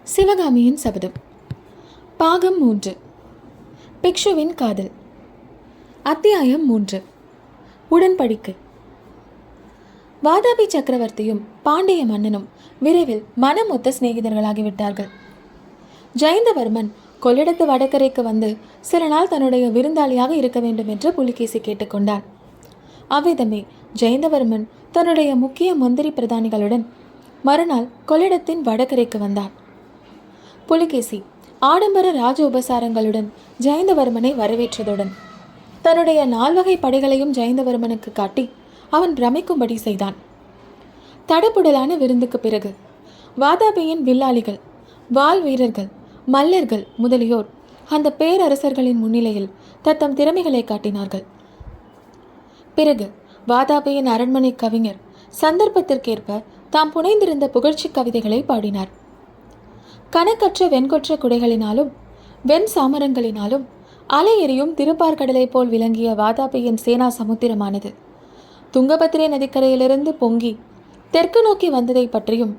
சிவகாமியின் சபதம். பாகம் 3. பிக்ஷுவின் காதல். அத்தியாயம் 3. உடன்படிக்கை. வாதாபி சக்கரவர்த்தியும் பாண்டிய மன்னனும் விரைவில் மனமொத்த சிநேகிதர்களாகிவிட்டார்கள். ஜெயந்தவர்மன் கொள்ளிடத்து வடகரைக்கு வந்து சில நாள் தன்னுடைய விருந்தாளியாக இருக்க வேண்டும் என்று புலிகேசி கேட்டுக்கொண்டான். அவ்விதமே ஜெயந்தவர்மன் தன்னுடைய முக்கிய மந்திரி பிரதானிகளுடன் மறுநாள் கொள்ளிடத்தின் வடகரைக்கு வந்தான். புலிகேசி ஆடம்பர ராஜ உபசாரங்களுடன் ஜெயந்தவர்மனை வரவேற்றதுடன் தன்னுடைய 4 வகை படைகளையும் ஜெயந்தவர்மனுக்கு காட்டி அவன் பிரமிக்கும்படி செய்தான். தடபுடலான விருந்துக்கு பிறகு வாதாபியின் வில்லாளிகள், வாள் வீரர்கள், மல்லர்கள் முதலியோர் அந்த பேரரசர்களின் முன்னிலையில் தத்தம் திறமைகளை காட்டினார்கள். பிறகு வாதாபியின் அரண்மனை கவிஞர் சந்தர்ப்பத்திற்கேற்ப தாம் புனைந்திருந்த புகழ்ச்சி கவிதைகளை பாடினார். கணக்கற்ற வெண்கொற்ற குடைகளினாலும் வெண் சாமரங்களினாலும் அலை எறியும் திருப்பார்கடலை போல் விளங்கிய வாதாபியின் சேனா சமுத்திரமானது துங்கபத்திரை நதிக்கரையிலிருந்து பொங்கி தெற்கு நோக்கி வந்ததை பற்றியும்,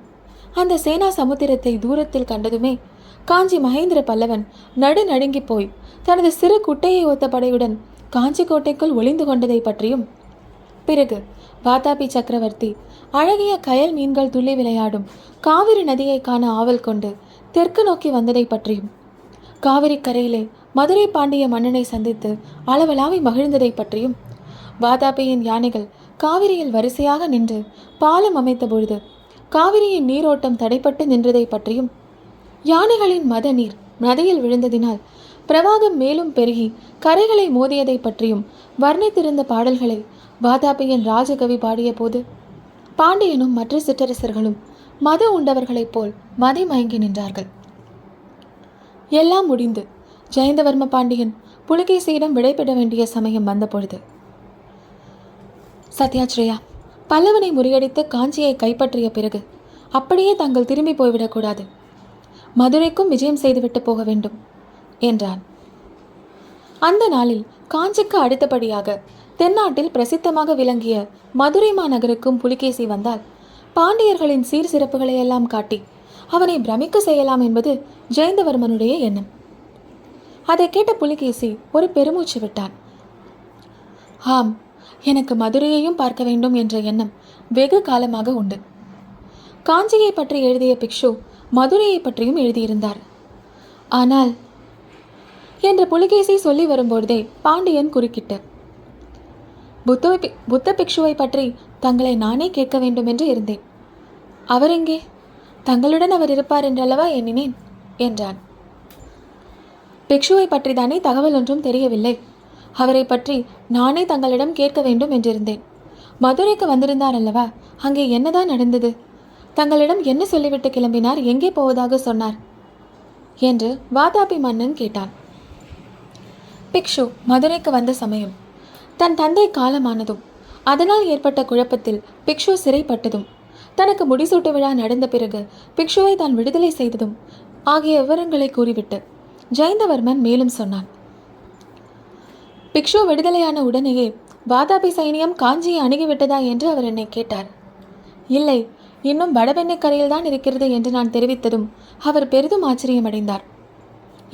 அந்த சேனா சமுத்திரத்தை தூரத்தில் கண்டதுமே காஞ்சி மகேந்திர பல்லவன் நடுநடுங்கி போய் தனது சிறு குட்டையை ஒத்த படையுடன் காஞ்சி கோட்டைக்குள் ஒளிந்து கொண்டதை பற்றியும், பிறகு வாதாபி சக்கரவர்த்தி அழகிய கயல் மீன்கள் துள்ளி விளையாடும் காவிரி நதியை காண ஆவல் கொண்டு தெற்கு நோக்கி வந்ததை பற்றியும், காவிரி கரையிலே மதுரை பாண்டிய மன்னனை சந்தித்து அளவலாவி மகிழ்ந்ததை பற்றியும், வாதாபியின் யானைகள் காவிரியில் வரிசையாக நின்று பாலம் அமைத்த பொழுது காவிரியின் நீரோட்டம் தடைப்பட்டு நின்றதை பற்றியும், யானைகளின் மத நீர் நதியில் விழுந்ததினால் பிரவாகம் மேலும் பெருகி கரைகளை மோதியதை பற்றியும் வர்ணித்திருந்த பாடல்களை வாதாபியின் ராஜகவி பாடிய போது பாண்டியனும் மற்ற சிற்றரசர்களும் மத உண்டவர்களைப் போல் மதி மயங்கி நின்றார்கள். எல்லாம் முடிந்து ஜெயந்தவர்ம பாண்டியன் புலிகேசியிடம் விடைபெற வேண்டிய சமயம் வந்த பொழுது, சத்யாச்ரயா, பல்லவனை முறியடித்து காஞ்சியை கைப்பற்றிய பிறகு அப்படியே தாங்கள் திரும்பி போய்விடக்கூடாது, மதுரைக்கும் விஜயம் செய்துவிட்டு போக வேண்டும் என்றான். அந்த நாளில் காஞ்சிக்கு அடுத்தபடியாக தென்னாட்டில் பிரசித்தமாக விளங்கிய மதுரை மாநகருக்கும் புலிகேசி வந்தால் பாண்டியர்களின் சீர் சிறப்புகளை எல்லாம் காட்டி அவனை பிரமிக்க செய்யலாம் என்பது ஜெயந்தவர்மனுடைய எண்ணம். அதை கேட்ட புலிகேசி ஒரு பெருமூச்சு விட்டான். ஆம், எனக்கு மதுரையையும் பார்க்க வேண்டும் என்ற எண்ணம் வெகு காலமாக உண்டு. காஞ்சியை பற்றி எழுதிய பிக்ஷு மதுரையை பற்றியும் எழுதியிருந்தார். ஆனால் என்று புலிகேசி சொல்லி வரும்பொழுதே பாண்டியன் குறுக்கிட்டார். புத்த பிக்ஷுவை பற்றி தங்களை நானே கேட்க வேண்டும் என்று இருந்தேன். அவர் எங்கே? தங்களுடன் அவர் இருப்பார் என்றல்லவா எண்ணினேன் என்றான். பிக்ஷுவை பற்றி தானே தகவல் ஒன்றும் தெரியவில்லை. அவரை பற்றி நானே தங்களிடம் கேட்க வேண்டும் என்றிருந்தேன். மதுரைக்கு வந்திருந்தார் அல்லவா, அங்கே என்னதான் நடந்தது? தங்களிடம் என்ன சொல்லிவிட்டு கிளம்பினார்? எங்கே போவதாக சொன்னார் என்று வாதாபி மன்னன் கேட்டான். பிக்ஷு மதுரைக்கு வந்த சமயம் தன் தந்தை காலமானதும் அதனால் ஏற்பட்ட குழப்பத்தில் பிக்ஷு சிறைப்பட்டதும், தனக்கு முடிசூட்டு விழா நடந்த பிறகு பிக்ஷுவை தான் விடுதலை செய்ததும் ஆகிய விவரங்களை கூறிவிட்டு ஜெயந்தவர்மன் மேலும் சொன்னான். பிக்ஷு விடுதலையான உடனேயே வாதாபி சைனியம் காஞ்சியை அணுகிவிட்டதா என்று அவர் என்னை கேட்டார். இல்லை, இன்னும் வடபெண்ணை கரையில் தான் இருக்கிறது என்று நான் தெரிவித்ததும் அவர் பெரிதும் ஆச்சரியமடைந்தார்.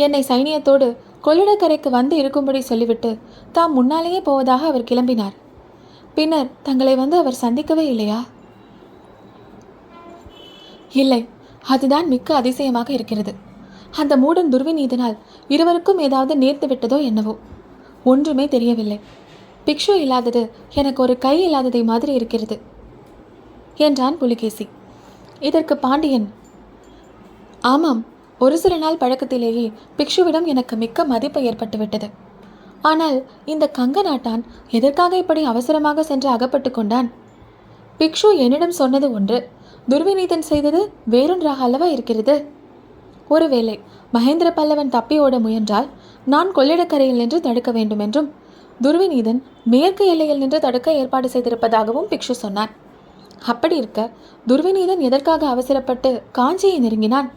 என்னை சைனியத்தோடு கொள்ளிடக்கரைக்கு வந்து இருக்கும்படி சொல்லிவிட்டு தாம் முன்னாலேயே போவதாக அவர் கிளம்பினார். பின்னர் தங்களை வந்து அவர் சந்திக்கவே இல்லையா? இல்லை, அதுதான் மிக்க அதிசயமாக இருக்கிறது. அந்த மூடன் துர்விநீதனால் இருவருக்கும் ஏதாவது நேர்த்து விட்டதோ என்னவோ, ஒன்றுமே தெரியவில்லை. பிக்ஷு இல்லாதது எனக்கு ஒரு கை இல்லாததை மாதிரி இருக்கிறது என்றான் புலிகேசி. இதற்கு பாண்டியன், ஆமாம், ஒரு சில நாள் பழக்கத்திலேயே பிக்ஷுவிடம் எனக்கு மிக்க மதிப்பு ஏற்பட்டுவிட்டது. ஆனால் இந்த கங்க நாட்டான் எதற்காக இப்படி அவசரமாக சென்று அகப்பட்டு கொண்டான்? பிக்ஷு என்னிடம் சொன்னது ஒன்று, துர்விநீதன் செய்தது வேறொன்றாக அல்லவா இருக்கிறது. ஒருவேளை மகேந்திர பல்லவன் தப்பி ஓட முயன்றால் நான் கொள்ளிடக்கரையில் நின்று தடுக்க வேண்டும் என்றும், துர்விநீதன் மேற்கு எல்லையில் நின்று தடுக்க ஏற்பாடு செய்திருப்பதாகவும் பிக்ஷு சொன்னான். அப்படி இருக்க துர்விநீதன் எதற்காக அவசரப்பட்டு காஞ்சியை நெருங்கினான்?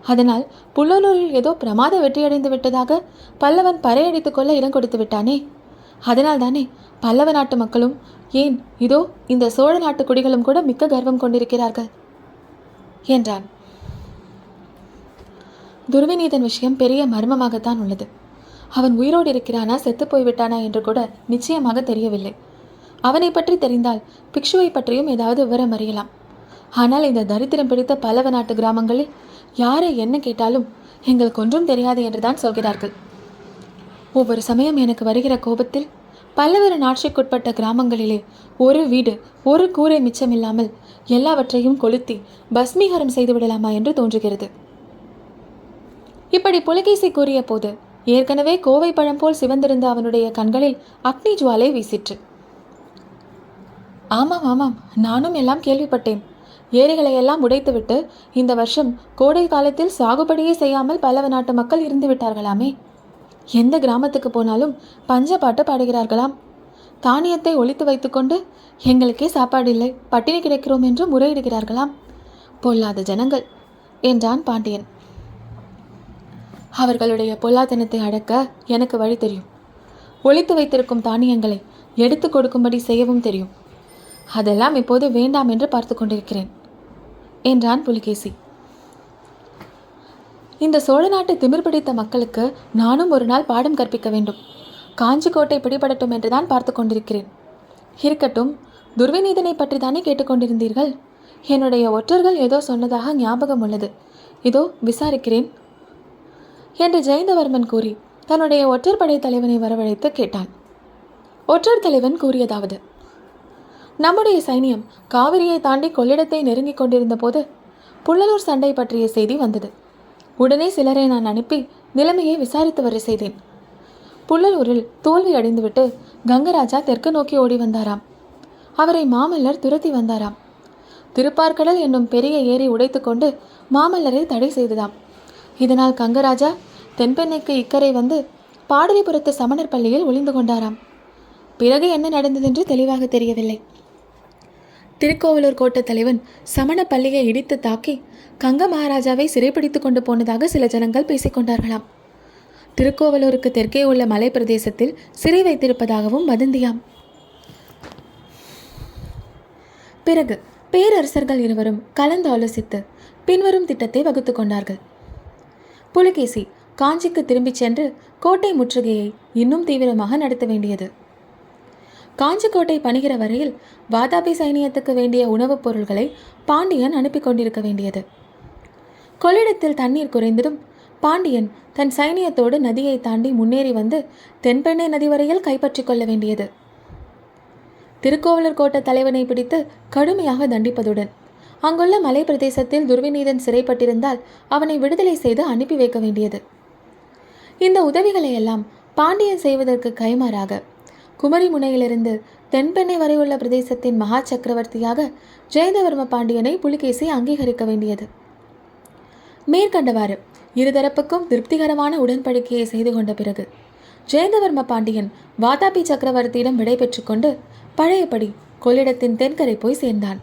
அதனால் புல்லலூரில் ஏதோ பிரமாத வெற்றியடைந்து விட்டதாக பல்லவன் பறையடித்து கொள்ள இடம் கொடுத்து விட்டானே. அதனால் தானே பல்லவ நாட்டு மக்களும், ஏன் இதோ இந்த சோழ நாட்டு குடிகளும் கூட மிக்க கர்வம் கொண்டிருக்கிறார்கள் என்றான். துர்விநீதன் விஷயம் பெரிய மர்மமாகத்தான் உள்ளது. அவன் உயிரோடு இருக்கிறானா செத்து போய்விட்டானா என்று கூட நிச்சயமாக தெரியவில்லை. அவனை பற்றி தெரிந்தால் பிக்ஷுவை பற்றியும் ஏதாவது விவரம் அறியலாம். ஆனால் இந்த தரித்திரம் பிடித்த பல்லவ நாட்டு கிராமங்களில் யாரை என்ன கேட்டாலும் எங்களுக்கு ஒன்றும் தெரியாது என்றுதான் சொல்கிறார்கள். ஒவ்வொரு சமயம் எனக்கு வருகிற கோபத்தில் பல்லவரின் ஆட்சிக்குட்பட்ட கிராமங்களிலே ஒரு வீடு ஒரு கூரை மிச்சமில்லாமல் எல்லாவற்றையும் கொளுத்தி பஸ்மீகரம் செய்து விடலாமா என்று தோன்றுகிறது. இப்படி புலகேசி கூறிய போது ஏற்கனவே கோவை பழம் போல் சிவந்திருந்த அவனுடைய கண்களில் அக்னி ஜுவாலை வீசிற்று. ஆமாம் ஆமாம், நானும் எல்லாம் கேள்விப்பட்டேன். ஏரிகளை எல்லாம் உடைத்துவிட்டு இந்த வருஷம் கோடை காலத்தில் சாகுபடியே செய்யாமல் பல்லவ நாட்டு மக்கள் இருந்து விட்டார்களாமே. எந்த கிராமத்துக்கு போனாலும் பஞ்சப்பாட்டு பாடுகிறார்களாம். தானியத்தை ஒளித்து வைத்துக்கொண்டு எங்களுக்கே சாப்பாடு இல்லை, பட்டினி கிடக்கிறோம் என்று முறையிடுகிறார்களாம். பொல்லாத ஜனங்கள் என்றான் பாண்டியன். அவர்களுடைய பொல்லாதனத்தை அடக்க எனக்கு வழி தெரியும். ஒளித்து வைத்திருக்கும் தானியங்களை எடுத்து கொடுக்கும்படி செய்யவும் தெரியும். அதெல்லாம் இப்போது வேண்டாம் என்று பார்த்து கொண்டிருக்கிறேன் என்றான் புலிகேசி. இந்த சோழ நாட்டு திமிர் பிடித்த மக்களுக்கு நானும் ஒரு நாள் பாடம் கற்பிக்க வேண்டும். காஞ்சி கோட்டை பிடிபடட்டும் என்றுதான் பார்த்து கொண்டிருக்கிறேன். இருக்கட்டும், துர்விநீதனை பற்றி தானே கேட்டுக்கொண்டிருந்தீர்கள். என்னுடைய ஒற்றர்கள் ஏதோ சொன்னதாக ஞாபகம் உள்ளது. இதோ விசாரிக்கிறேன் என்று ஜெயந்தவர்மன் கூறி தன்னுடைய ஒற்றர் படை தலைவனை வரவழைத்து கேட்டான். ஒற்றர் தலைவன் கூறியதாவது: நம்முடைய சைனியம் காவிரியை தாண்டி கொள்ளிடத்தை நெருங்கிக் கொண்டிருந்த போது புள்ளலூர் சண்டை பற்றிய செய்தி வந்தது. உடனே சிலரை நான் அனுப்பி நிலைமையை விசாரித்து வர செய்தேன். புள்ளலூரில் தோல்வி அடைந்துவிட்டு கங்கராஜா தெற்கு நோக்கி ஓடி வந்தாராம். அவரை மாமல்லர் துரத்தி வந்தாராம். திருப்பார்கடல் என்னும் பெரிய ஏரி உடைத்து கொண்டு மாமல்லரை தடை செய்ததாம். இதனால் கங்கராஜா தென்பெண்ணைக்கு இக்கரை வந்து பாடலிபுரத்து சமணர் பள்ளியில் ஒளிந்து கொண்டாராம். பிறகு என்ன நடந்ததென்று தெளிவாக தெரியவில்லை. திருக்கோவலூர் கோட்ட தலைவன் சமண பள்ளியை இடித்து தாக்கி கங்க மகாராஜாவை சிறைப்பிடித்து கொண்டு போனதாக சில ஜனங்கள் பேசிக்கொண்டார்களாம். திருக்கோவலூருக்கு தெற்கே உள்ள மலை பிரதேசத்தில் சிறை வைத்திருப்பதாகவும் வதந்தியாம். பிறகு பேரரசர்கள் இருவரும் கலந்து ஆலோசித்து பின்வரும் திட்டத்தை வகுத்து கொண்டார்கள். புலிகேசி காஞ்சிக்கு திரும்பிச் சென்று கோட்டை முற்றுகையை இன்னும் தீவிரமாக நடத்த வேண்டியது. காஞ்சி கோட்டை பணிகிற வரையில் வாதாபி சைனியத்துக்கு வேண்டிய உணவுப் பொருள்களை பாண்டியன் அனுப்பி கொண்டிருக்க வேண்டியது. கொள்ளிடத்தில் தண்ணீர் குறைந்ததும் பாண்டியன் தன் சைனியத்தோடு நதியை தாண்டி முன்னேறி வந்து தென்பெண்ணை நதி வரையில் கைப்பற்றி கொள்ள வேண்டியது. திருக்கோவலூர் கோட்ட தலைவனை பிடித்து கடுமையாக தண்டிப்பதுடன் அங்குள்ள மலை பிரதேசத்தில் துர்விநீதன் சிறைப்பட்டிருந்தால் அவனை விடுதலை செய்து அனுப்பி வைக்க வேண்டியது. இந்த உதவிகளை எல்லாம் பாண்டியன் செய்வதற்கு கைமாறாக குமரி முனையிலிருந்து தென்பெண்ணை வரை உள்ள பிரதேசத்தின் மகா சக்கரவர்த்தியாக ஜெயந்தவர்ம பாண்டியனை புலிகேசி அங்கீகரிக்க வேண்டியது. மேற்கண்டவாறு இருதரப்புக்கும் திருப்திகரமான உடன்படிக்கையை செய்து கொண்ட பிறகு ஜெயந்தவர்ம பாண்டியன் வாதாபி சக்கரவர்த்தியிடம் விடை பெற்று கொண்டு பழையபடி கொள்ளிடத்தின் தென்கரை போய் சேர்ந்தான்.